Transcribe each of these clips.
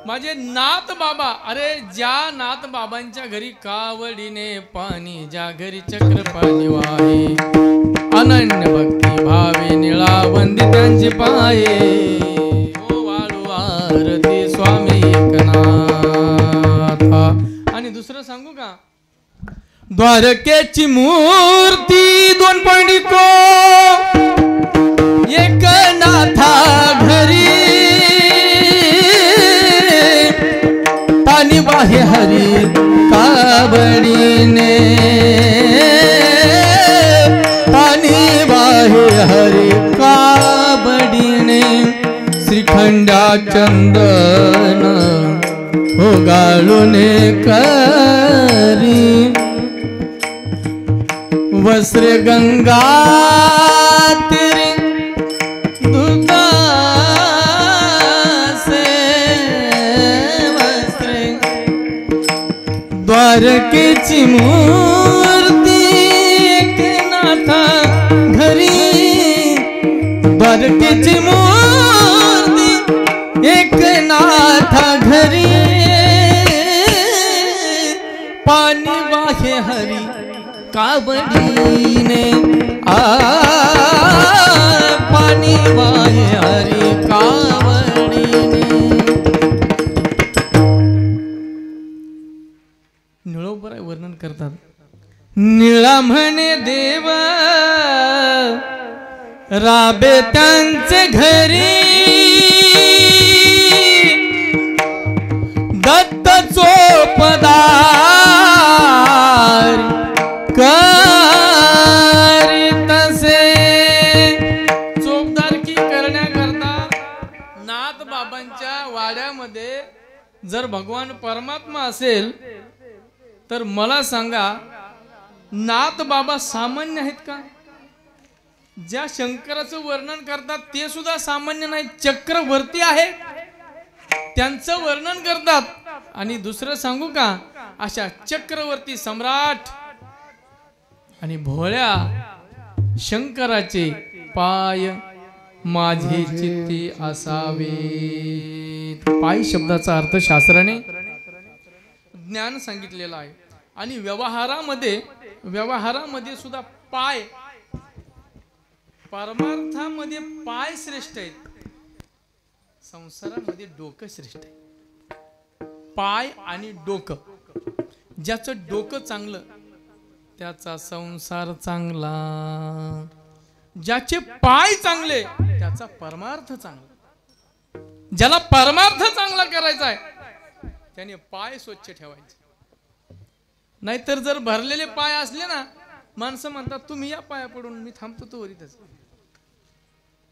माझे नाथ बाबा, अरे ज्या नाथ बाबांच्या घरी कावडीने पाणी, ज्या घरी चक्र पाणी वाहे, अनन्य भक्ती भावे निळा वंदी त्यांचे पाये, ओ वाळू आरती स्वामी एकनाथा. आणि दुसरं सांगू का, द्वारकेची मूर्ती 2 पंडितो एकनाथा घरी, पाणी वाहे हरी कावडीने, पाणी वाहे हरी कावडीने, श्रीखंडा चंदन हो गाळूने करी, वस्त्र गंगा तेरी दुधा से वस्त्र, द्वारकेची मूर्ती एकनाथा घरी, द्वारकेची मूर्ती एकनाथा घरी, पाणी वाहे हरी कावडीने, पाणी वाहे हरी कावडीने. निळोबराय वर्णन करतात, निळा म्हणे देव राबे त्यांचे घरी, दत्त चोपदार तसे, चोपदारकी करण्याकरता नाथ बाबांच्या वाड्यामध्ये जर भगवान परमात्मा असेल तर मला सांगा, नाथ बाबा सामान्य आहेत का? ज्या शंकराचं वर्णन करतात ते सुद्धा सामान्य नाही, चक्रवर्ती आहे, त्यांचं वर्णन करतात. आणि दुसरं सांगू का, अशा चक्रवर्ती सम्राट आणि भोळ्या शंकराचे पाय माझे चित्ती असावे. पाय शब्दाचा अर्थ शास्त्राने ज्ञान सांगितलेला आहे. आणि व्यवहारामध्ये सुद्धा पाय, परमार्थामध्ये पाय श्रेष्ठ आहेत, संसारामध्ये डोकं श्रेष्ठ आहे. पाय आणि डोकं, ज्याचं डोकं चांगलं त्याचा संसार चांगला, ज्याचे पाय चांगले त्याचा परमार्थ चांगला. ज्याला परमार्थ चांगला करायचा आहे त्याने पाय स्वच्छ ठेवायचे. नाहीतर जर भरलेले पाय असले ना, माणसं म्हणतात तुम्ही या पाया पडून, मी थांबतो तो वरीतच.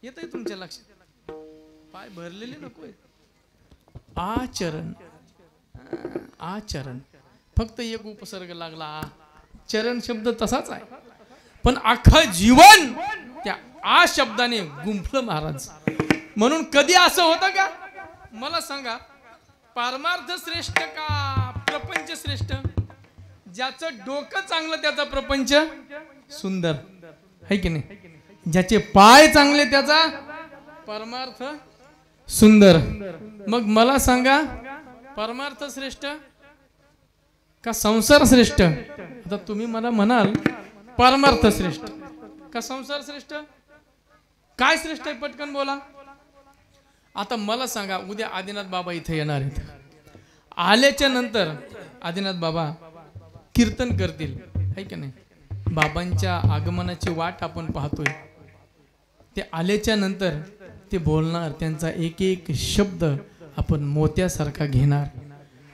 येतंय तुमच्या लक्षात, पाय भरलेले नकोय. आचरण, आचरण, फक्त एक उपसर्ग लागला, चरण शब्द तसाच आहे, पण अख्खं जीवन त्या आ शब्दाने गुंफलं महाराज. म्हणून कधी असं होतं का, मला सांगा, परमार्थ श्रेष्ठ का प्रपंच श्रेष्ठ? ज्याचं डोकं चांगलं त्याचा प्रपंच सुंदर है की नाही, ज्याचे पाय चांगले त्याचा परमार्थ सुंदर. मग मला सांगा, परमार्थ श्रेष्ठ का संसार श्रेष्ठ? आता तुम्ही मला म्हणाल परमार्थ श्रेष्ठ का संसार श्रेष्ठ, काय श्रेष्ठ आहे पटकन बोला. आता मला सांगा, उद्या आदिनाथ बाबा इथे येणार आहेत, आल्याच्या नंतर आदिनाथ बाबा कीर्तन करतील है की नाही. बाबांच्या आगमनाची वाट आपण पाहतोय. ते आल्याच्या नंतर ते बोलणार, त्यांचा एक एक शब्द आपण मोत्यासारखा घेणार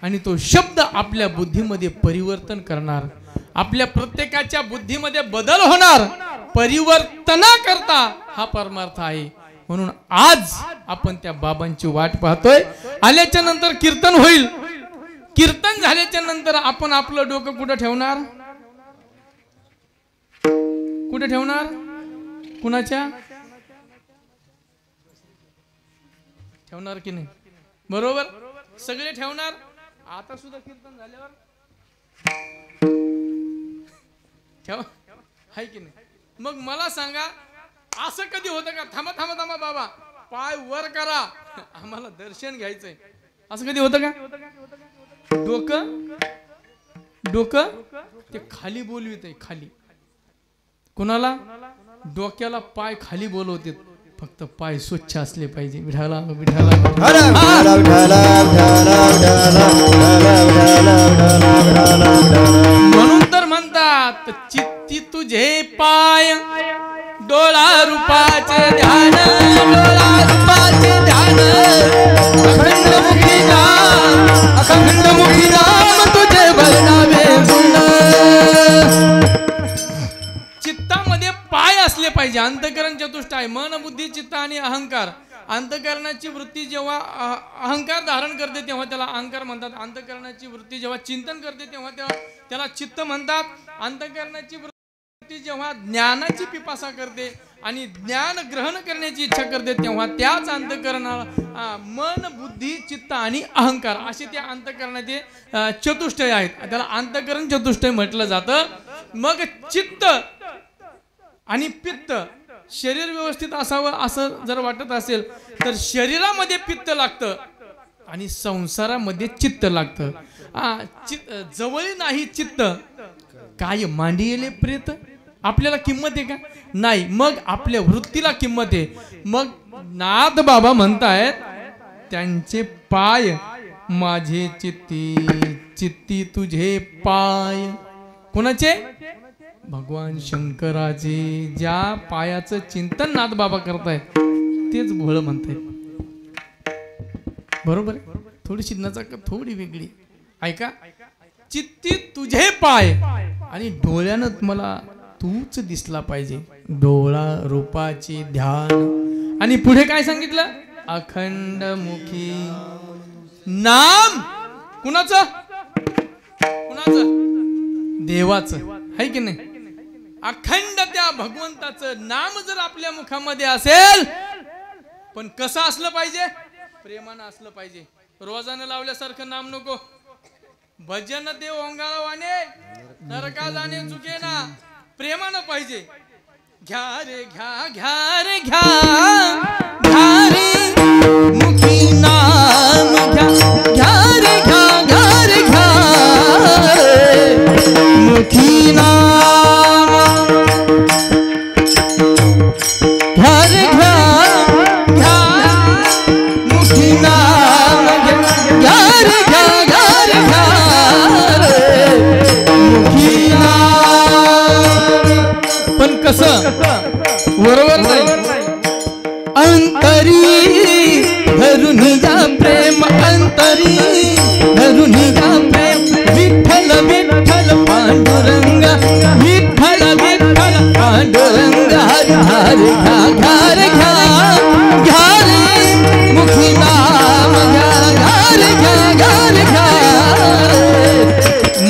आणि तो शब्द आपल्या बुद्धीमध्ये परिवर्तन करणार. आपल्या प्रत्येकाच्या बुद्धीमध्ये बदल होणार. परिवर्तना करता हा परमार्थ आहे. म्हणून आज आपण त्या बाबांची वाट पाहतोय. आल्याच्या नंतर कीर्तन होईल. कीर्तन झाल्याच्या नंतर आपण आपलं डोकं कुठं ठेवणार? कुठे ठेवणार? कुणाच्या ठेवणार की नाही? बरोबर, सगळे ठेवणार. आता सुद्धा कीर्तन झाल्यावर ठेवा आहे की नाही? मग मला सांगा, असं कधी होतं का? थांबा थांबा थांबा बाबा, पाय वर करा, आम्हाला दर्शन घ्यायचंय. असं कधी होतं का? डोकं ते खाली बोलवित आहे, खाली. कोणाला? डोक्याला पाय खाली बोलवते, फक्त पाय स्वच्छ असले पाहिजे. विठाला विठाला म्हणून तर म्हणतात चित्ती तुझे पाय डोळा रूपाचे ध्यान, डोळा रूपाचे ध्यान, अखंड मुखी नाम तुझे वर्णावे गुण. चित्तामध्ये पाय असले पाहिजे. अंतःकरण चतुष्टय, मन बुद्धी चित्त आणि अहंकार. अंतःकरणाची वृत्ती जेव्हा अहंकार धारण करते तेव्हा त्याला अहंकार म्हणतात. अंतःकरणाची वृत्ती जेव्हा चिंतन करते तेव्हा त्याला चित्त म्हणतात. अंतःकरणाची वृत्ती जेव्हा ज्ञानाची पिपासा करते आणि ज्ञान ग्रहण करण्याची इच्छा करते तेव्हा त्याच अंतःकरणाला मन बुद्धी चित्त आणि अहंकार असे त्या अंतःकरणाचे चतुष्टय आहेत. त्याला अंतःकरण चतुष्टय म्हटलं जातं. मग चित्त आणि पित्त, शरीर व्यवस्थित असावं असं जर वाटत असेल तर शरीरामध्ये पित्त लागतं आणि संसारामध्ये चित्त लागतं. जवळ नाही चित्त, काय मांडी येले प्रेत. आपल्याला किंमत आहे का? नाही. मग आपल्या वृत्तीला किंमत आहे. मग नाथ बाबा म्हणतायत त्यांचे पाय माझे चित्ती, चित्ती तुझे पाय. कोणाचे? भगवान शंकराचे. ज्या पायाचं चिंतन नाथ बाबा करतायत तेच भोळ म्हणतायत. बरोबर आहे? थोडीशी नचाक थोडी वेगळी. ऐका, चित्ती तुझे पाय आणि डोळ्यानं मला तूच दिसला पाहिजे. डोळा रूपाचे ध्यान. आणि पुढे काय सांगितलं? अखंड मुखी नाम. कुणाचं? देवाचं. आहे की नाही? अखंड त्या भगवंताचं नाम जर आपल्या मुखामध्ये असेल, पण कसं असलं पाहिजे? प्रेमानं असलं पाहिजे. रोजानं लावल्यासारखं नाम नको. भजन देव ओंगाळवाने नरका जाणे चुके ना. प्रेमानं पाहिजे. घ्या रे घ्या, घ्या रे घ्या, घ्या रे मुखी नाम घ्या, घ्या रे घ्या, घ्या रे घ्या मुखी नाम, घ्या रे घ्या, घ्या मुखी नाम घ्या, घ्या रे घ्या, घ्या रे घ्या मुखी नाम. पण कसं? बरोबर नाही. अंतरी धरून जा प्रेम, अंतरी धरून जा प्रेम. विठ्ठल विठ्ठल पांडुरंग, विठ्ठल विठ्ठल पांडुरंग. हर हर घ्या, घ्या रे घ्या, घ्या रे मुखी नाम घ्या, घ्या रे घ्या, घ्या रे घ्या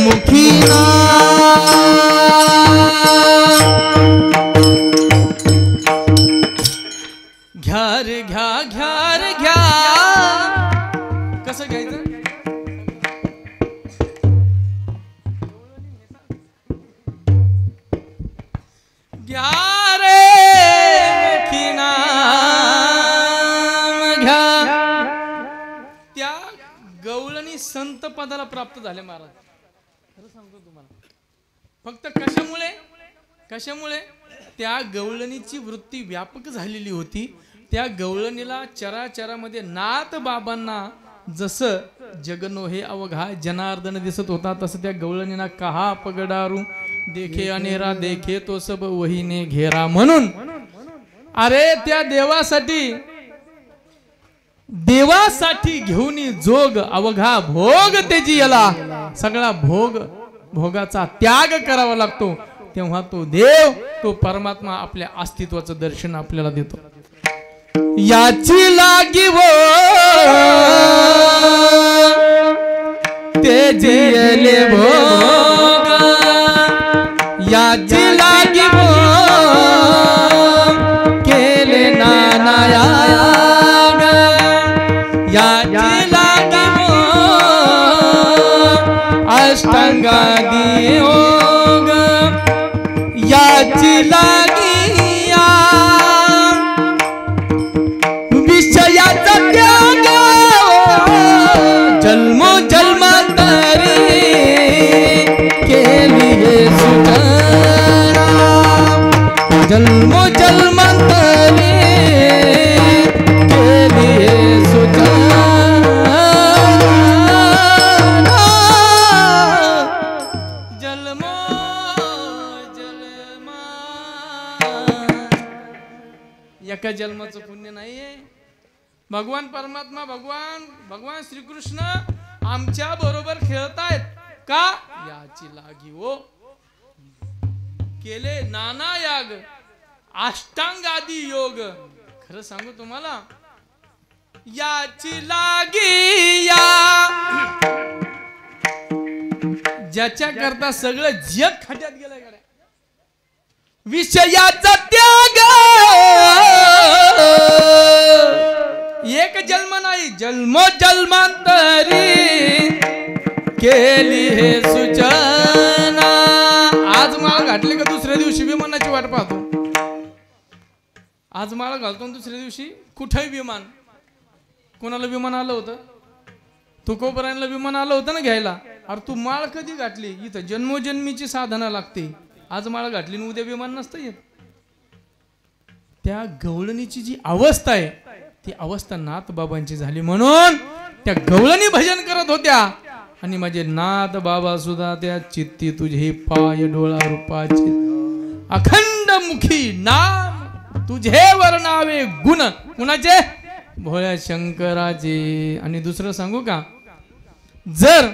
मुखी नाम. घ्या रे घ्या, घ्या रे घ्या. कसं घ्यायचं? घ्या रे मुखी नाम घ्या. त्या गवळणी संत पदाला प्राप्त झाले महाराज. खरं सांगतो तुम्हाला. फक्त कशामुळे? कशामुळे? त्या गवळणीची वृत्ती व्यापक झालेली होती. त्या गवळणीला चराचरामध्ये नाथ बाबांना जसं जगनो हे अवघा जनार्दन दिसत होता तसं त्या गवळणीला कहा पगडारू देखे अनेरा देखे तो सब वहीने घेरा. म्हणून अरे त्या देवासाठी घेऊन जोग अवघा भोग त्याची याला सगळा भोगाचा त्याग करावा लागतो. तेव्हा तो देव, तो परमात्मा आपल्या अस्तित्वाचं दर्शन आपल्याला देतो. याची लागी वो ते जियले भोग, याची लागी वो केले नाना याग, याची लागी वो अष्टांगादी योग, याची लागी विषयाचा त्याग जन्मो जन्मांतरी केली हे सूचना जन्मो जन्मांतरी केली हे सूचना जन्मो जन्मा एका जन्माचं पुण्य नाहीये भगवान परमात्मा भगवान श्रीकृष्ण आमच्या बरोबर खेळतायत का याची लागी हो केले नाना याग अष्टांग आदी योग खरं सांगू तुम्हाला याची लागी या ज्याच्या करता सगळं जग खड्यात गेलंय विषयाचा त्याग एक जन्म नाही जन्मो जन्मांतरी केली हे सूचना आज माळ घातली का दुसऱ्या दिवशी विमानाची वाट पाहतो आज माळ घालतो दुसऱ्या दिवशी कुठेही विमान कोणाला विमान आलं होतं तुकोबरायला विमान आलं होतं ना घ्यायला अरे तू माळ कधी घातली इथं जन्मोजन्मीची साधना लागते आज माळ घातली आणि उद्या विमान नसतं येत त्या गवळणीची जी अवस्था आहे ती अवस्था नाथ बाबांची झाली म्हणून त्या गवळणी भजन करत होत्या आणि माझे नाथ बाबा सुद्धा त्या चित्ती तुझे पाय डोळा रूपाचे अखंड मुखी नाम तुझे वर्णावे गुण कुणाचे भोळ्या शंकराचे आणि दुसरं सांगू का जर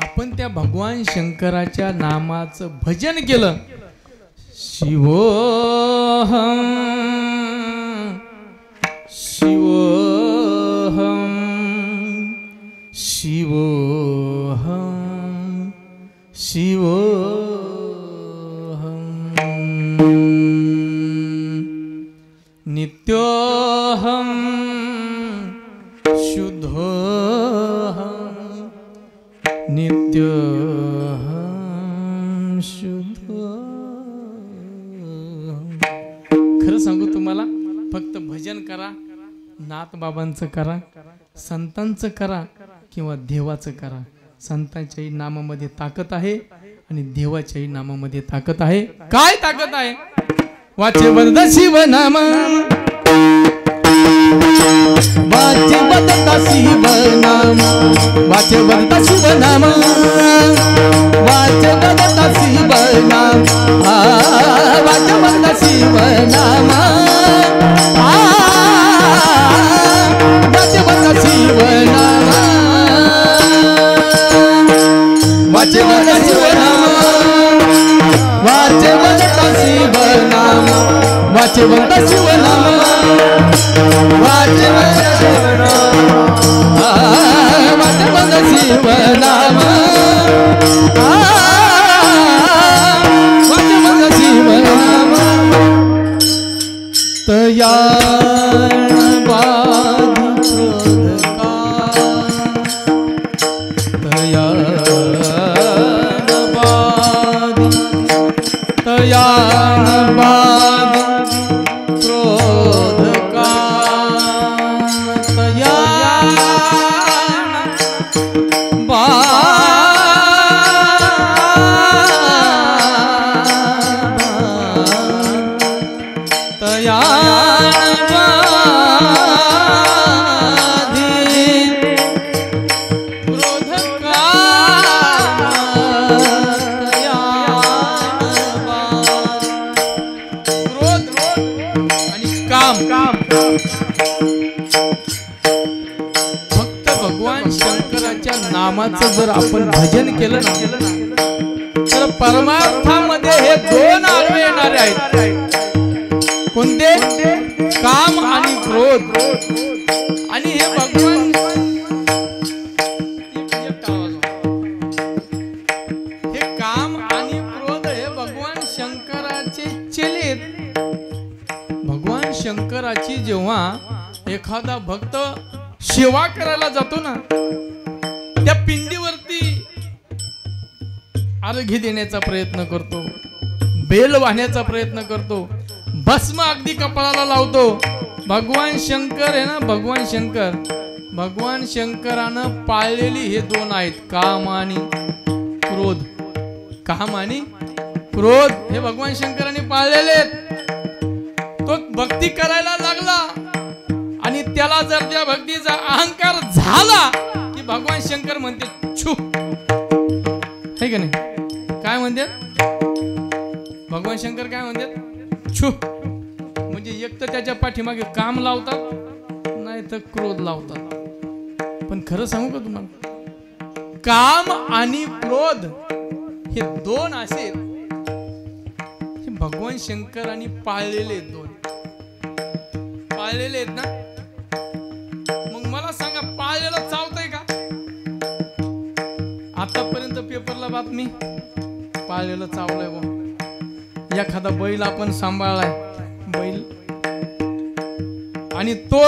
आपण त्या भगवान शंकराच्या नामाचं भजन केलं शिवोहम शिवोहम शिवोहम शिवोहम नित्योहम शुद्धोहम नित्योहम शुद्धोहम खरं सांगू तुम्हाला फक्त भजन करा नाथ बाबांचं करा संतांचं करा किंवा देवाचं करा संतांच्याही नामामध्ये ताकद आहे आणि देवाच्याही नामामध्ये ताकद आहे काय ताकद आहे वाचे वरद शिव नाम वाचे वरद शिव नाम वाचे वरद शिव नाम वाचे वरद शिव नाम वाचे वरद शिव नाम वाचे वरद शिव नाम वाचे वरद शिव नाम वाचे वरद शिव नाम वाचे वरद शिव नाम वाचे वरद शिव नाम वाचे वरद शिव नाम वाचे वरद शिव नाम तया फक्त भगवान शंकराच्या नामाचं जर आपण भजन केलं ना तर परमार्थामध्ये हे दोन आडवे येणारे आहेत कोणते काम आणि क्रोध आणि हे भगवान हे काम आणि क्रोध हे भगवान शंकराचे चेले भगवान शंकराची जेव्हा एखादा भक्त सेवा करायला जातो ना त्या पिंडीवरती अर्घ्य देण्याचा प्रयत्न करतो बेल वाहण्याचा प्रयत्न करतो भस्म अगदी कपाळाला लावतो भगवान शंकर आहे ना भगवान शंकर भगवान शंकरानं पाळलेली हे दोन आहेत, काम आणि क्रोध. काम आणि क्रोध हे भगवान शंकराने पाळलेले आहेत. तो भक्ती करायला लागला आणि त्याला जर त्या भक्तीचा अहंकार झाला की भगवान शंकर म्हणते छू, है का नाही? काय म्हणतात भगवान शंकर? काय म्हणतात? छू. म्हणजे एक तर त्याच्या पाठीमागे काम लावतात, नाही तर क्रोध लावतात. पण खरं सांगू का तुम्हाला, काम आणि क्रोध हे दोन असे हे भगवान शंकरांनी पाळलेले आहेत. दोन पाळलेले आहेत ना. मग मला सांगा, पाळलेलं चावतंय का? आतापर्यंत पेपरला बातमी, पाळलेलं चावलंय बा. एखादा बैल आपण सांभाळलाय, बैल, आणि तो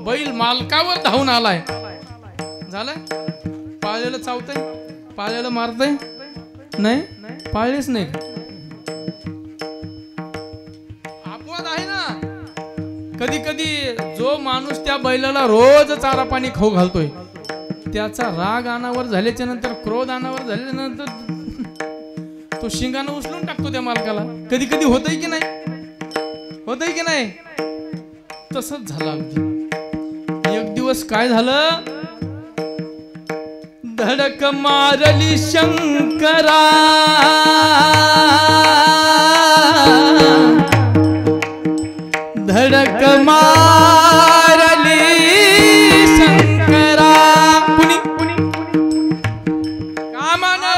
बैल मालकावर धावून आलाय, झालं? पाळलेलं चावतंय? पाळलेलं मारतंय? नाही, पाळलेच नाही. अपवाद आहे ना. कधी कधी जो माणूस त्या बैलाला रोज चारा पाणी खाऊ घालतोय, त्याचा राग अनावर झाल्याच्या नंतर, क्रोध अनावर झाल्याच्या नंतर तो शिंगानं उचलून टाकतो त्या मालकाला. कधी कधी होतंय की नाही? होतंय की नाही? तसंच झालं अगदी. एक दिवस काय झालं, धडक मारली शंकरा, धडक मारली शंकरा. कुणी कामानं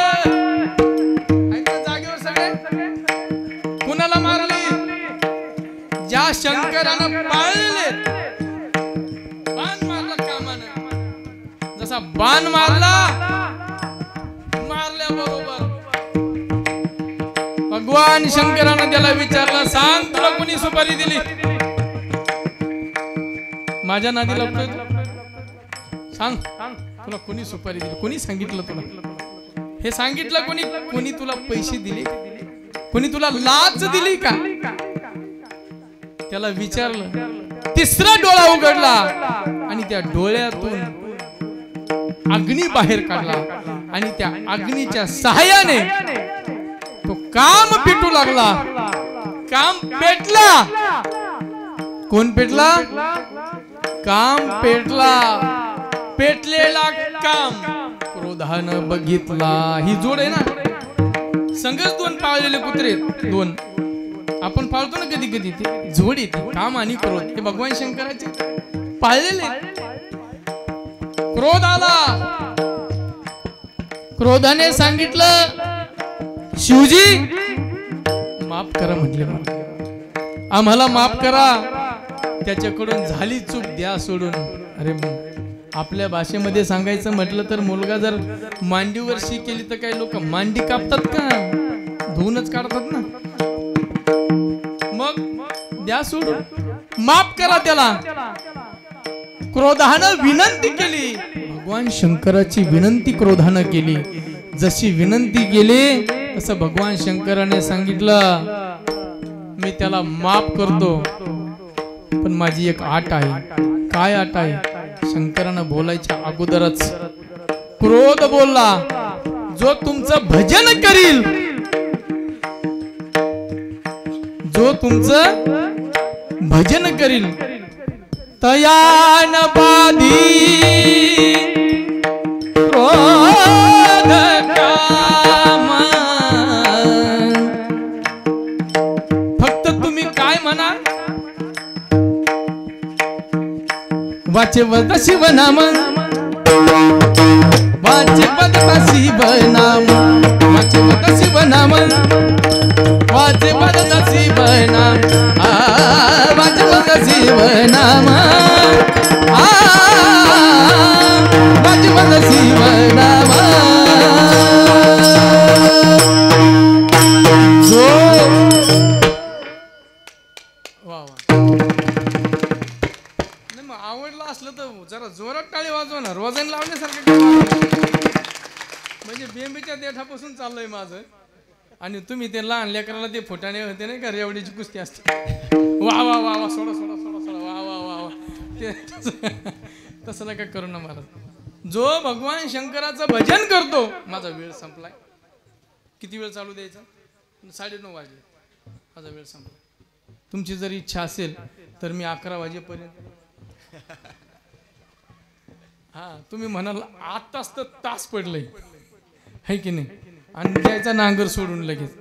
जागेवर सगळे. कुणाला मारली? ज्या शंकरानं पाळले. बाण मारला कामानं. जसा बाण मारला, मारल्याबरोबर भगवान शंकरानं त्याला विचारलं, सांग तुला कोणी सुपारी दिली? माझ्या नादी लागतोय तू? सांग तुला कोणी सुपारी दिली? कोणी सांगितलं तुला हे? सांगितलं कोणी? कोणी तुला पैसे दिले? कोणी तुला लाच दिली का? त्याला विचारलं. तिसरा डोळा उघडला आणि त्या डोळ्यातून अग्नी बाहेर काढला आणि त्या अग्नीच्या सहाय्याने तो काम पेटू लागला. काम पेटला. कोण पेटला? काम पेटला. पेटलेला काम क्रोधानं बघितला. ही जोड आहे ना. संघच दोन पाळलेले कुत्रे, दोन आपण पाळतो ना कधी कधी, ते जोड येते, काम आणि क्रोध. हे भगवान शंकराचे पाळलेले. क्रोध आला. क्रोधाने सांगितलं, शिवजी माफ करा म्हटले, मला आम्हाला माफ करा. त्याच्याकडून झाली चूक, द्या सोडून. अरे आपल्या भाषेमध्ये सांगायचं म्हटलं तर, मुलगा जर मांडीवर शी केली तर काही लोक मांडी कापतात का? धुवूनच काढतात ना. मग द्या सोडून, माफ करा त्याला. क्रोधानं विनंती केली. भगवान शंकराची विनंती क्रोधानं केली. जशी विनंती केली तसं भगवान शंकराने सांगितलं, मी त्याला माफ करतो, पण माझी एक आट आहे. काय आट आहे? शंकरानं बोलायच्या अगोदरच क्रोध बोलला, जो तुमचं भजन करील, जो तुमचं भजन करील, तयान बाधी क्रोध काम. फक्त तुम्ही काय म्हणा, वाचे वद शिवनाम, वाचे वद शिवनाम, वाचे वद शिवनाम, वाचे वद शिवनाम, वाचे वद शिवनाम, वाचे वद शिवनाम. जो वा आवडला असलं तर जरा जोरात टाळी वाजवणार, वजन लावण्यासारखं. म्हणजे बेंबीच्या देठापासून चाललंय माझं. आणि तुम्ही ते लहान लेकराला ते फुटाणे होते नाही का, रेवडीची कुस्ती असते. वा वा वा वा, सोडा सोडा सोडा सोडा, वा वा वा वा. तसं नका करू ना महाराज. जो भगवान शंकराचं भजन करतो, माझा वेळ संपलाय. किती वेळ चालू द्यायचा? 9:30 वाजले, माझा वेळ संपला. तुमची जर इच्छा असेल तर मी 11 वाजेपर्यंत. हा, तुम्ही म्हणाल 8 तास तर तास पडलंय, है की नाही? आणि द्यायचा नांगर सोडून लगेच.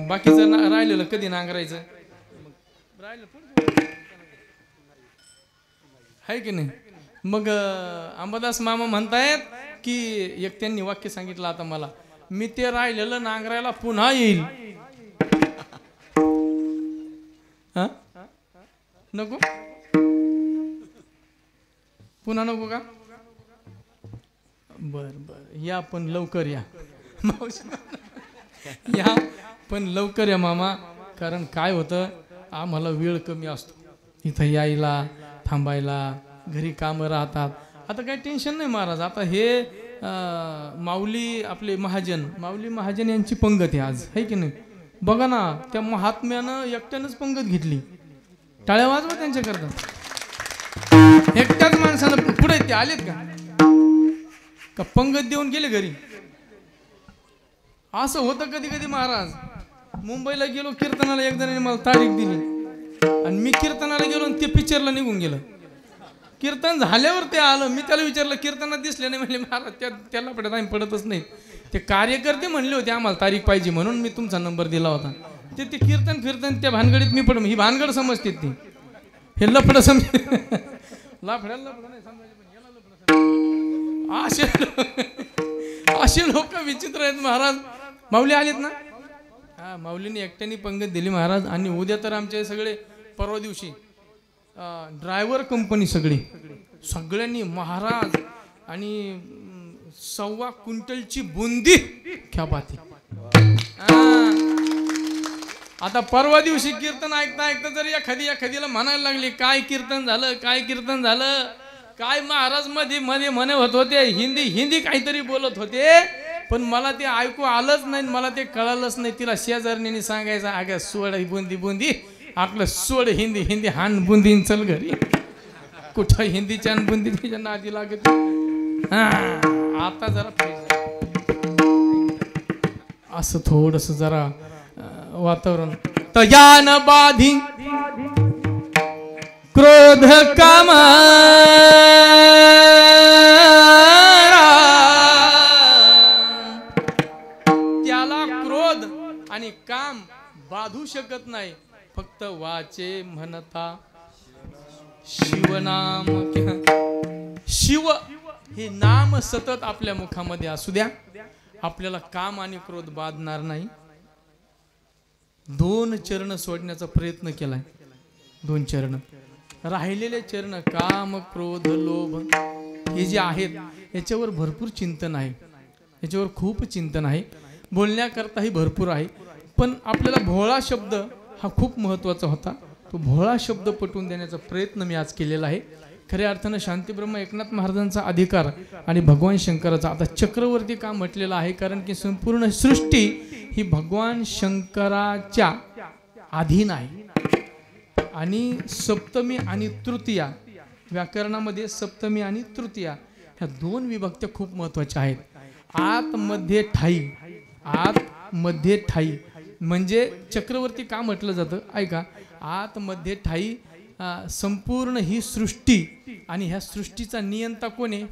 बाकीचं राहिलेलं कधी नांगरायचं? राहिलं है की नाही? मग अंबादास मामा म्हणतायत की एक त्यांनी वाक्य सांगितलं आता मला, मी ते राहिलेलं नांगरायला पुन्हा येईल. हा, नको? पुन्हा नको का? बर बर, या पण लवकर या या पण लवकर या मामा. कारण काय होतं, आम्हाला वेळ कमी असतो इथं यायला, थांबायला, घरी कामं राहतात. आता काही टेन्शन नाही महाराज. आता हे माऊली आपले माऊली महाजन यांची पंगत आहे आज, है की नाही? बघा ना, त्या महात्म्यानं एकट्यानंच पंगत घेतली. टाळ्या वाजवा त्यांच्याकरता. एकट्याच माणसानं पुढे ते आलेत का पंगत देऊन गेले घरी? असं होतं कधी कधी महाराज. मुंबईला गेलो कीर्तनाला, एक जणांनी मला तारीख दिली आणि मी कीर्तनाला गेलो आणि ते पिक्चरला निघून गेलं. कीर्तन झाल्यावर ते आलं, मी त्याला विचारलं कीर्तनात दिसले नाही. म्हणले महाराज त्याला पडत, आम्ही पडतच नाही. ते कार्यकर्ते म्हणले होते आम्हाला तारीख पाहिजे म्हणून मी तुमचा नंबर दिला होता. ते कीर्तन फिरतन त्या भानगडीत मी पड, ही भानगड समजते ती, हे लफडं समज लाफड्याला नाही समजायचं. असे लोक विचित्र आहेत महाराज. माऊली आलेत ना? हा, माऊलीने एकट्याने पंगत दिली महाराज. आणि उद्या तर आमचे सगळे, परवा दिवशी ड्रायव्हर कंपनी सगळ्यांनी महाराज आणि 1.25 क्विंटलची बुंदी. क्या बात आहे. आता परवा दिवशी कीर्तन ऐकता ऐकता जर एखादीला म्हणायला लागली काय कीर्तन झालं, काय कीर्तन झालं, काय महाराज मध्ये मध्ये म्हणत होते, हिंदी काहीतरी बोलत होते, पण मला ते ऐकू आलंच नाही, मला ते कळालंच नाही. तिला शेजारणीने सांगायचं, अगं सोड बुंदी आपलं सोड हिंदी हान बुंदी चल घरी. कुठं हिंदीच्या बुंदी तिच्या नादी लागत. आता जरा असं थोडस जरा वातावरण. तयान बाधी क्रोध काम, त्याला क्रोध आणि काम बाधू शकत नाही. फक्त वाचे म्हणता शिवनाम. शिव हे नाम सतत आपल्या मुखामध्ये असू द्या, आपल्याला काम आणि क्रोध बाधणार नाही. 2 चरण सोडण्याचा प्रयत्न केलाय. 2 चरण राहिलेले चरण काम क्रोध लोभ हे जे आहेत याच्यावर भरपूर चिंतन आहे, याच्यावर खूप चिंतन आहे, बोलण्याकरताही भरपूर आहे. पण आपल्याला भोळा शब्द हा खूप महत्त्वाचा होता. तो भोळा शब्द पटवून देण्याचा प्रयत्न मी आज केलेला आहे. खऱ्या अर्थानं शांतीब्रह्म एकनाथ महाराजांचा अधिकार आणि भगवान शंकराचा. आता चक्रवर्ती का म्हटलेला आहे? कारण की संपूर्ण सृष्टी ही भगवान शंकराच्या अधीन आहे. आणि सप्तमी आणि तृतीया, व्याकरणामध्ये सप्तमी आणि तृतीया ह्या 2 विभक्त्या खूप महत्त्वाच्या आहेत. आत मध्ये ठाई म्हणजे चक्रवर्ती का म्हटलं जातं ऐका. आत मध्ये ठाई संपूर्ण ही सृष्टी, आणि ह्या सृष्टीचा नियंता कोण आहे?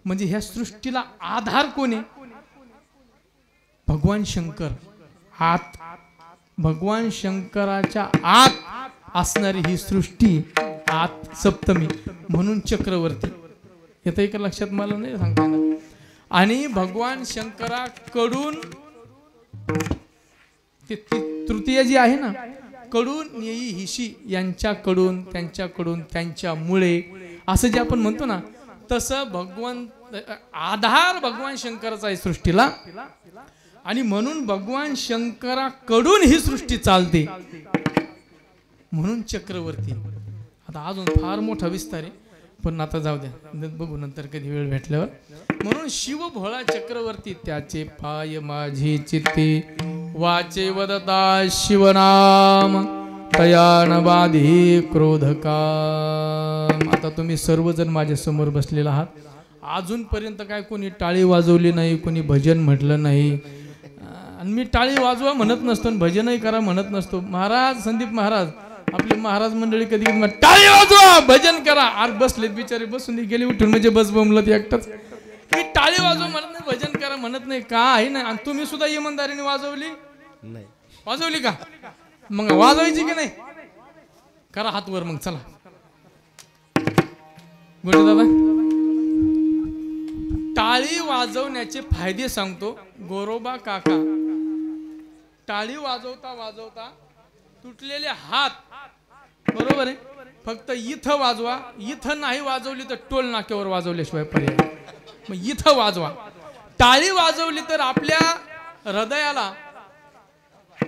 म्हणजे ह्या सृष्टीला आधार कोण आहे? भगवान शंकर. आत भगवान शंकराच्या आत असणारी ही सृष्टी, आत सप्तमी म्हणून चक्रवर्ती. येतं एका लक्षात मला नाही सांगता येणार. आणि भगवान शंकराकडून तृतीय जी आहे ना, कडून येई हिशी, यांच्याकडून, त्यांच्याकडून, त्यांच्यामुळे, असं जे आपण म्हणतो ना, तसं भगवंत आधार भगवान शंकराचा आहे सृष्टीला. आणि म्हणून भगवान शंकराकडून ही सृष्टी चालते, म्हणून चक्रवर्ती. आता अजून फार मोठा विस्तार आहे, पण आता जाऊ द्या, बघू नंतर कधी वेळ भेटल्यावर. म्हणून शिव भोळा चक्रवर्ती, त्याचे पाय माझे चित्ते, वाचे वदता शिवनाम. तया न बाधी क्रोध काम. आता तुम्ही सर्वजण माझ्या समोर बसलेला आहात. अजूनपर्यंत काय कोणी टाळी वाजवली नाही, कोणी भजन म्हटलं नाही. आणि मी टाळी वाजवा म्हणत नसतो, भजनही करा म्हणत नसतो. महाराज संदीप महाराज आपले महाराज मंडळी कधी कधी टाळी वाजवा भजन करा. आर बसलेत बिचारे, बसून गेले उठून म्हणजे बस बमलत एकटाच. मी टाळी वाजवा म्हणत नाही, भजन करा म्हणत नाही, काही नाही. आणि तुम्ही सुद्धा इमानदारीने वाजवली नाही, वाजवली का? मग वाजवायची की नाही? करा हात वर मग. चला गुरु दादा, टाळी वाजवण्याचे फायदे सांगतो. गोरोबा काका टाळी वाजवता वाजवता तुटलेले हात, बरोबर आहे, फक्त इथं वाजवा. इथं नाही वाजवली तर टोल नाक्यावर वाजवल्याशिवाय पर्याय. मग इथं वाजवा. टाळी वाजवली तर आपल्या हृदयाला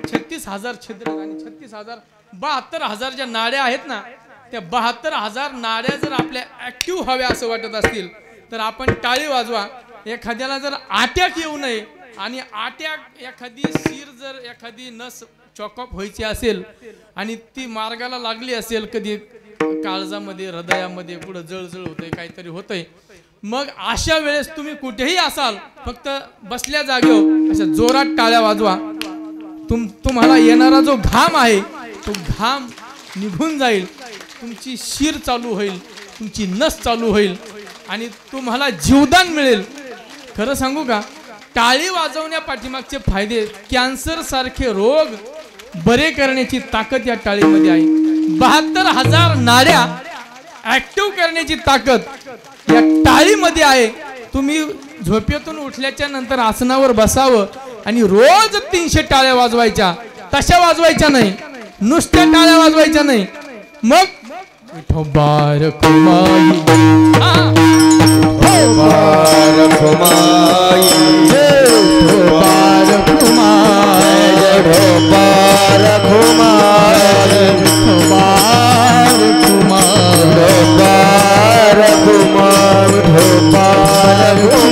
36,000 छिद्र आणि 72,000 ज्या नाड्या आहेत ना, त्या 72,000 नाड्या जर आपल्या ऍक्टिव्ह व्हाव्या असं वाटत असतील तर आपण टाळी वाजवा. एखाद्याला जर अटॅक येऊ नये आणि अटॅक एखादी शिर जर एखादी नस चॉकअप व्हायची असेल आणि ती मार्गाला लागली असेल, कधी काळजामध्ये हृदयामध्ये पुढे जळजळ होतंय, काहीतरी होतंय, मग अशा वेळेस तुम्ही कुठेही असाल, फक्त बसल्या जागेवर अशा जोरात टाळ्या वाजवा. तुम्हाला येणारा जो घाम आहे तो घाम निघून जाईल, तुमची शिर चालू होईल, तुमची नस चालू होईल आणि तुम्हाला जीवदान मिळेल. खरं सांगू का, टाळी वाजवण्या पाठीमागचे फायदे, कॅन्सर सारखे रोग बरे करण्याची ताकद या टाळीमध्ये आहे. 72,000 नाड्या ऍक्टिव्ह करण्याची ताकद या टाळीमध्ये आहे. तुम्ही झोपेतून उठल्याच्या नंतर आसनावर बसावं आणि रोज 300 टाळ्या वाजवायच्या. तशा वाजवायच्या नाही, नुसत्या टाळ्या वाजवायच्या नाही. मग विठोबार कुमाई, विठोबार कुमाई, विठोबार कुमाई, विठोबार कुमाई, विठोबार कुमाई, विठोबार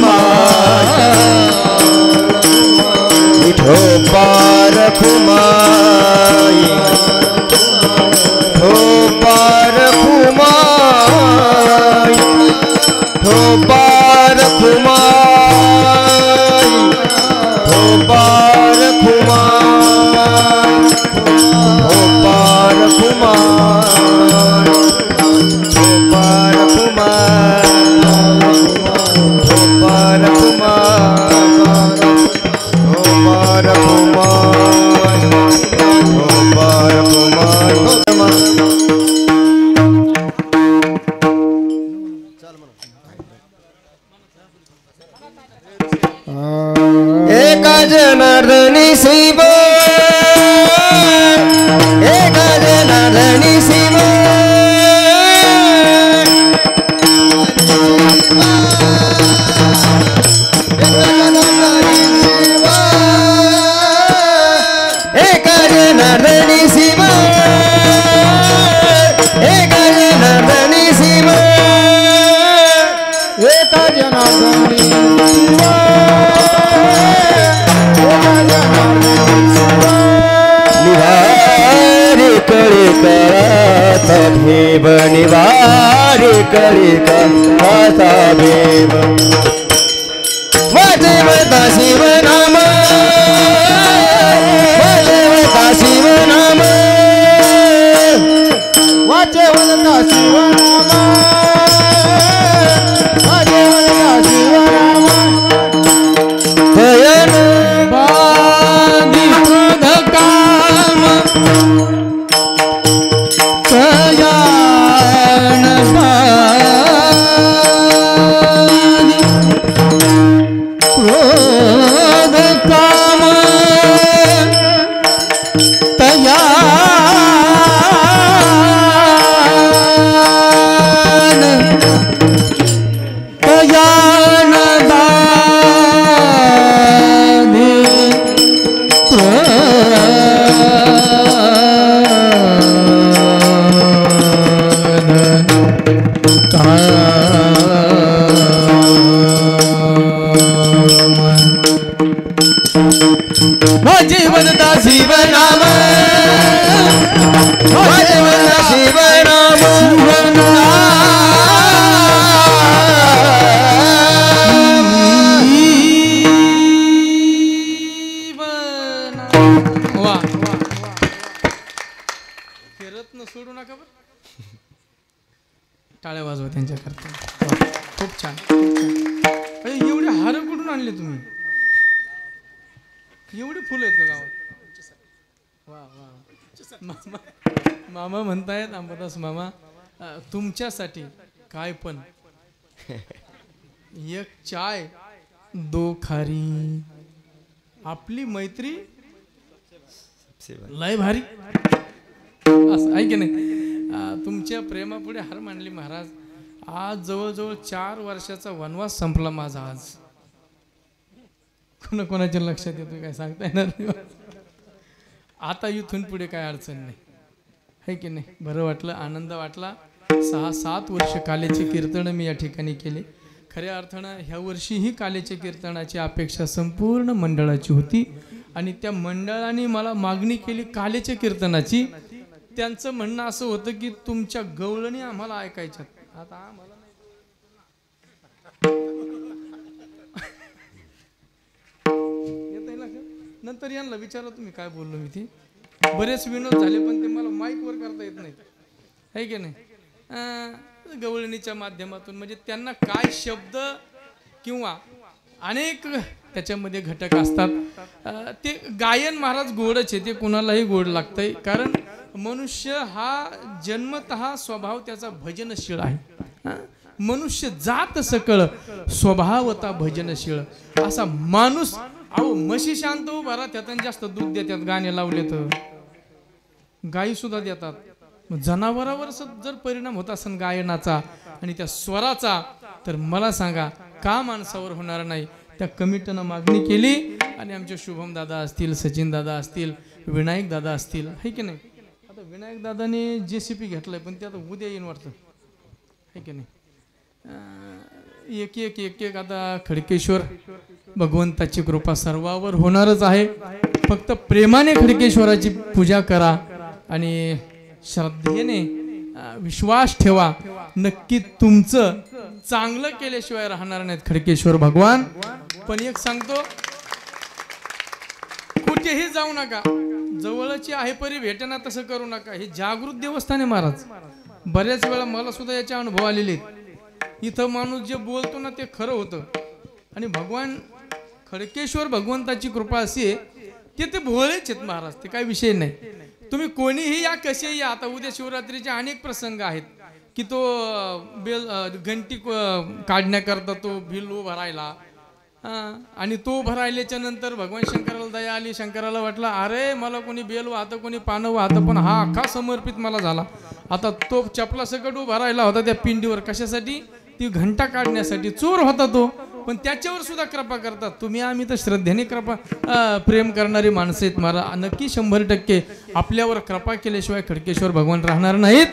कुमाई, विठोबार कुमाई, विठोबार कुमाई, विठोबार कुमाई, विठोबार कुमाई, विठोबार कुमाई, विठोबार कुमाई, विठोबार एका जनार्दनी शिव, एका जनार्दनी शिव, एका जनार्दनी शिव, एका जनार्दनी शिव, एका जनार्दनी शिव, निवारे कळे करात भेब, निवारे कळे करात भेब, वाजवता शिव नाम, वाजवता शिव नाम, वाजवता शिव नाम, वाजवता शिव नाम, भयन बाधी क्रोध काम, भयन बाधी क्रोध काम, तयान बाधी जीवनता शिव नाम, त्यांच्याकरता. वा, खूप छान, खूप छान. अरे एवढे हार कुठून आणले तुम्ही? एवढी फुलं आहेत का गावात? वा वा. मामा मामा म्हणतायत अंबादास मामा, तुमच्यासाठी काय पण, एक चाय दो खारी, आपली मैत्री लय भारी. असं आहे की नाही? तुमच्या प्रेमापुढे हार मांडली महाराज. आज जवळजवळ 4 वर्षाचा वनवास संपला माझा. आज कोणाच्या लक्षात येतो काय सांगता येणार नाही. आता इथून पुढे काय अडचण नाही, है की नाही? बरं वाटलं, आनंद वाटला. 6-7 वर्ष कालेचे कीर्तन मी या ठिकाणी केले. खऱ्या अर्थानं ह्या वर्षीही कालेच्या कीर्तनाची अपेक्षा संपूर्ण मंडळाची होती आणि त्या मंडळाने मला मागणी केली कालेच्या कीर्तनाची. त्यांचं म्हणणं असं होतं की तुमच्या गवळणी आम्हाला ऐकायच्यात. आता आम्हाला नंतर यांना विचारा तुम्ही काय बोललो मी. ते बरेच विनोद झाले पण ते मला माईकवर करता येत नाही, है की नाही? गवळणीच्या माध्यमातून म्हणजे त्यांना काय शब्द किंवा अनेक त्याच्यामध्ये घटक असतात. ते गायन महाराज गोडच आहे, ते कोणालाही गोड लागतंय. कारण मनुष्य हा जन्मतः स्वभाव त्याचा भजनशील आहे. मनुष्य जात सकळ स्वभावता भजनशील असा माणूस. अहो म्हशी शांत उभा राहतात, जास्त दूध देतात, गाणे लावले तर गायी सुद्धा देतात. जनावरावर जर परिणाम होत असेल गायनाचा आणि त्या स्वराचा, तर मला सांगा का माणसावर होणार नाही? त्या कमिटीनं मागणी केली आणि आमचे शुभम दादा असतील, सचिन दादा असतील, विनायक दादा असतील, है की नाही? आता विनायक दादाने JCP घेतलाय पण ते आता उद्या येईन वाटतं, है की नाही? एक एक एक एक आता खडकेश्वर भगवंताची कृपा सर्वावर होणारच आहे. फक्त प्रेमाने खडकेश्वराची पूजा करा आणि श्रद्धेने विश्वास ठेवा. नक्की तुमचं चांगलं केल्याशिवाय राहणार नाहीत खडकेश्वर भगवान. पण एक सांगतो, कुठेही जाऊ नका, जवळची आहे परी भेटना तसं करू नका. हे जागृत देवस्थान आहे महाराज. बऱ्याच वेळा मला सुद्धा याचे अनुभव आलेले आहेत. इथं माणूस जे बोलतो ना ते खरं होतं आणि भगवान खडकेश्वर भगवंताची कृपा अशी आहे ते भोळेच आहेत महाराज. ते काही विषय नाही. तुम्ही कोणीही या, कसेही या. आता उद्या शिवरात्रीचे अनेक प्रसंग आहेत की तो बेल घंटी काढण्याकरता तो बिल उभा राहिला आणि तो उभा राहिल्याच्या नंतर भगवान शंकराला दया आली. शंकराला वाटलं अरे मला कोणी बेल वाहतं, कोणी पानं वाहतं, पण हा अख्खा समर्पित मला झाला. आता तो चपला सकट उभा राहिला होता त्या पिंडीवर. कशासाठी? ती घंटा काढण्यासाठी. चोर होता तो, पण त्याच्यावर सुद्धा कृपा करतात. तुम्ही आम्ही तर श्रद्धेने कृपा प्रेम करणारी माणसं आहेत मला. नक्की 100% आपल्यावर कृपा केल्याशिवाय खडकेश्वर भगवान राहणार नाहीत.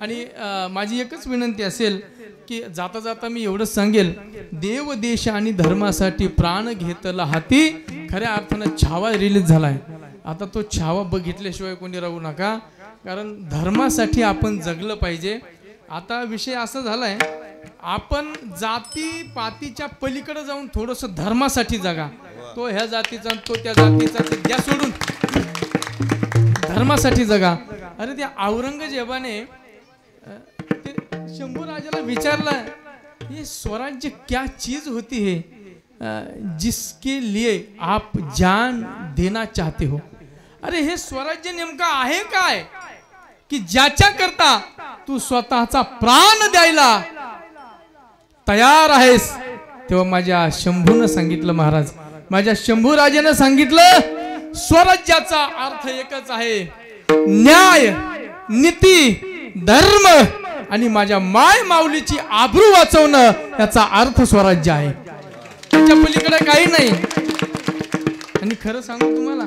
आणि माझी एकच विनंती असेल की जाता जाता मी एवढंच सांगेल, देव देश आणि धर्मासाठी प्राण घेतला हाती. खऱ्या अर्थानं छावा रिलीज झालाय. आता तो छावा बघितल्याशिवाय कोणी राहू नका, कारण धर्मासाठी आपण जगलं पाहिजे. आता विषय असा झालाय, आपण जाती पातीच्या पलीकडे जाऊन थोडस धर्मासाठी जगा. तो ह्या जातीचा, तो त्या जातीचा, द्या सोडून, धर्मासाठी जगा. अरे त्या औरंगजेबाने ते शंभू राजाला विचारलं, ये स्वराज्य क्या चीज होती है जिसके लिए आप जान देना चाहते हो? अरे हे स्वराज्य नेमका आहे काय की ज्याच्या करता तू स्वतःचा प्राण द्यायला तयार आहेस? तेव्हा माझ्या शंभूनं सांगितलं महाराज, माझ्या शंभू राजानं सांगितलं, स्वराज्याचा अर्थ एकच आहे, न्याय, नीती, धर्म आणि माझ्या माय माऊलीची आबरू वाचवणं, याचा अर्थ स्वराज्य आहे. त्याच्या पलीकडे काही नाही. आणि खरं सांगू तुम्हाला,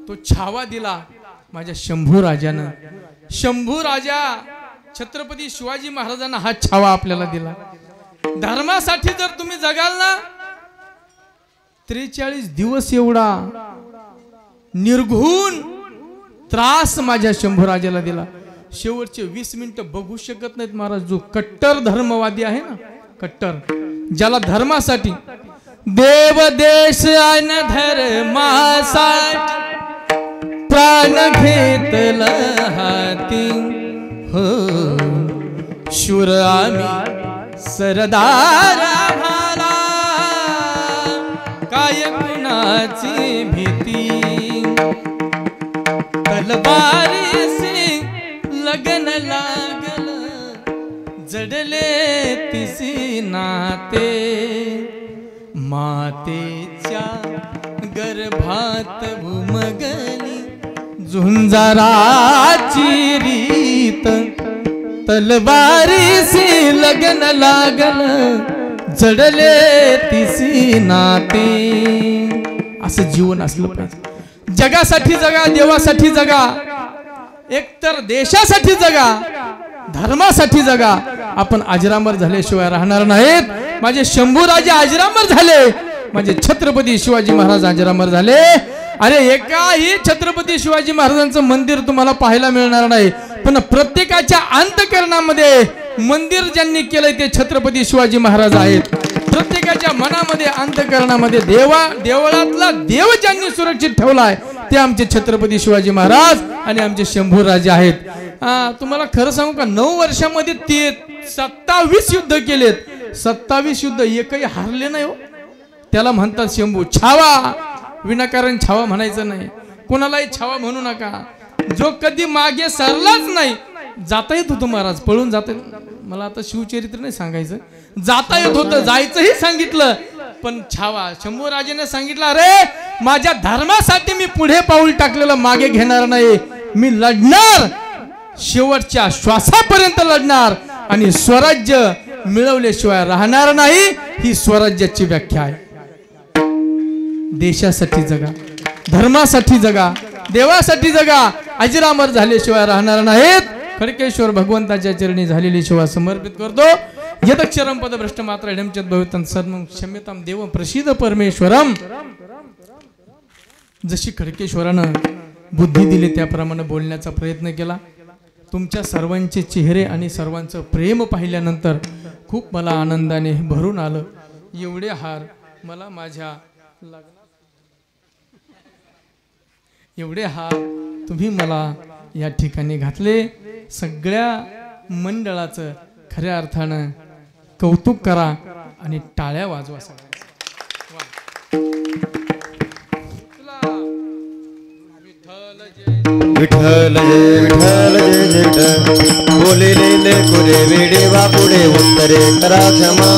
तो छावा दिला माझ्या शंभू राजानं. शंभू राजा छत्रपती शिवाजी महाराजांना हा छावा आपल्याला दिला. धर्मासाठी जर तुम्ही जगाल ना, 43 दिवस एवढा निर्घुण त्रास माझ्या शंभू राजाला दिला. शेवटचे 20 मिनिटं बघू शकत नाहीत महाराज. जो कट्टर धर्मवादी आहे ना, कट्टर, ज्याला धर्मासाठी, देव देश आणि धर्मासाठी प्राण घेतला हाती, हो शूर आम्ही सरदार आम्हाला काय कुणाची भीती, तलवारीसी लगन लागल जडले तिसी नाते, मातेच्या गर्भात उमगली झुंजाराची रीत, तलवारीसी लगन लागल जडले तिसी नाते. असं जीवन असलं पाहिजे. जगासाठी जगा, देवासाठी जगा, एकतर देशासाठी जगा, धर्मासाठी जगा. आपण अजरामर झाल्याशिवाय राहणार नाहीत. माझे शंभूराजे अजरामर झाले, माझे छत्रपती शिवाजी महाराज अजरामर झाले. अरे एकाही छत्रपती शिवाजी महाराजांचं मंदिर तुम्हाला पाहायला मिळणार नाही, पण प्रत्येकाच्या अंतःकरणामध्ये मंदिर ज्यांनी केलंय ते छत्रपती शिवाजी महाराज आहेत. प्रत्येकाच्या मनामध्ये अंतःकरणामध्ये देवळातला देव ज्यांनी सुरक्षित ठेवलाय ते आमचे छत्रपती शिवाजी महाराज आणि आमचे शंभूराजे आहेत. तुम्हाला खरं सांगू का, 9 वर्षामध्ये ते 27 युद्ध केलेत. 27 युद्ध एकही हारले नाही हो. त्याला म्हणतात शंभू छावा. विनाकारण छावा म्हणायचं नाही, कोणालाही छावा म्हणू नका. जो कधी मागे सरलाच नाही. जाता येत होतं महाराज, पळून जाता येत. मला आता शिवचरित्र नाही सांगायचं, जाता येत होतं, जायचंही सांगितलं, पण छावा. शंभूराजेने सांगितलं, अरे माझ्या धर्मासाठी मी पुढे पाऊल टाकलेलं मागे घेणार नाही. मी लढणार, शेवटच्या श्वासापर्यंत लढणार आणि स्वराज्य मिळवल्याशिवाय राहणार नाही. ही स्वराज्याची व्याख्या आहे. देशासाठी जगा, धर्मासाठी जगा, देवासाठी जगा. अजरामर झाल्याशिवाय राहणार नाहीत. खडकेश्वर भगवंताच्या चरणी झालेली सेवा समर्पित करतो. यदक्षरम पद भ्रष्ट मात्र हिडमचत भवितं सर्वं क्षम्यतां देव प्रसीद परमेश्वरम. जशी खडकेश्वरानं बुद्धी दिली त्याप्रमाणे बोलण्याचा प्रयत्न केला. तुमच्या सर्वांचे चेहरे आणि सर्वांचं प्रेम पाहिल्यानंतर खूप मला आनंदाने भरून आलं. एवढे हार मला माझ्या लग्नात, एवढे हार तुम्ही मला या ठिकाणी घातले. सगळ्या मंडळाचं खऱ्या अर्थानं कौतुक करा आणि टाळ्या वाजवा सगळ्यांना. विठ्ठल जय विठ्ठल जय जय विठ्ठल. बोलेले कुरे वेडे वा पुढे उत्तरे करा क्षमा.